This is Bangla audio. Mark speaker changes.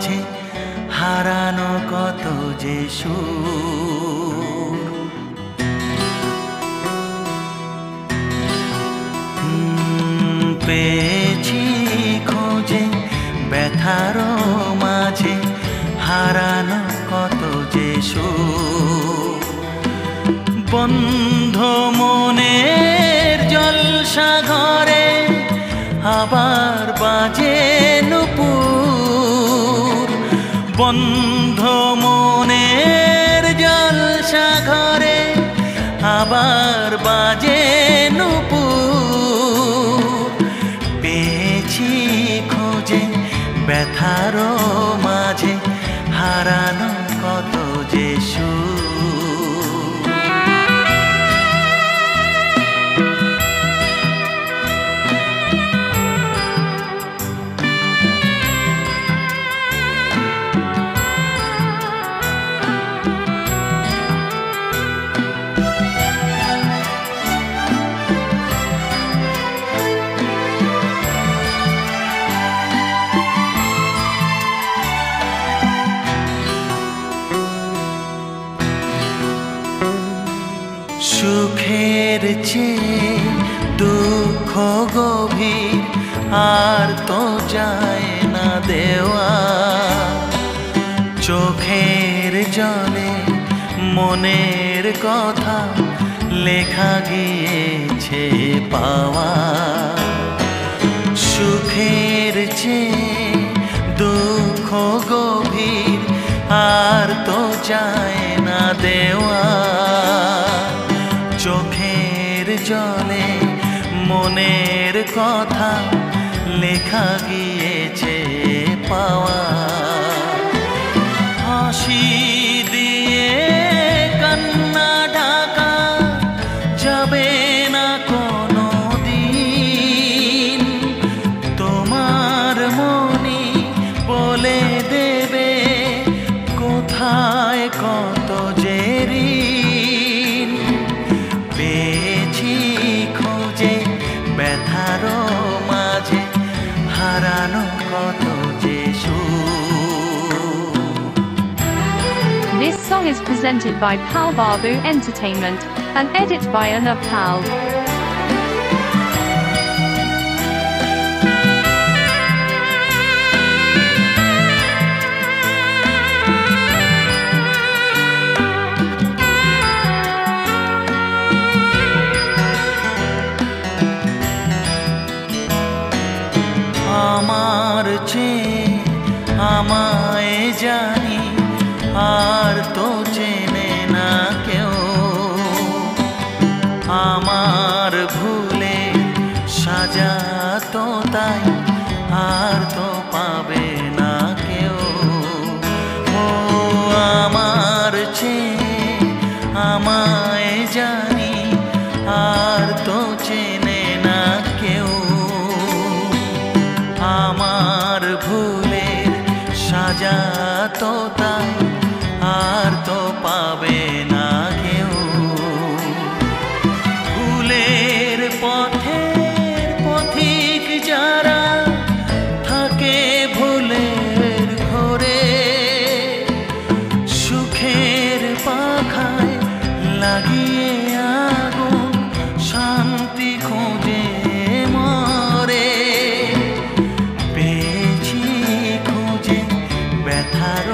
Speaker 1: মাঝে হারানো কত যে সুর। পেয়েছি খোঁজে ব্যথার মাঝে হারানো কত যে সুর। বন্ধ মনের জলসা ঘরে আবার বাজে নুপুর। বন্ধ মনের জলসা ঘরে আবার বাজে নুপুর। পেয়েছি খোঁজে ব্যথার মাঝে হারানো কত যে সুর। সুখের চেয়ে দুঃখ গভীর আর তো যায় না দেওয়া। চোখের জলে মনের কথা লেখা গিয়েছে পাওয়া। সুখের চেয়ে দুঃখ গভীর আর তো যায় না দেওয়া। চোখের জলে মনের কথা লেখা গিয়েছে পাওয়া। হাসি দিয়ে কান্না ঢাকা যাবে না কোনো দিন। তোমার মনি বলে দেবে কোথায় কত যে ঋণ। পেয়েছি খোঁজে ব্যথার মাঝে হারানো কত যে সুর।
Speaker 2: This song is presented by Pal Babu Entertainment and edit by Anna Pal.
Speaker 1: আমার চেয়ে আমায় জানি আর তো চেনে না কেউ। আমার ভুলে সাজা তো তাই আর তো পাবে না কেউ। ও আমার চেয়ে আমায় জানি আর তো চেনে না কেউ। আমার ভুলের সাজা তো তাই আর তো পাবে না কেউ। ভুলের পথের পথিক যারা থাকে ভুলের ঘরে। সুখের পাখায় লাগিয়ে আগুন শান্তি খোঁজে মরে। পেয়েছি খোঁজে ব্যথার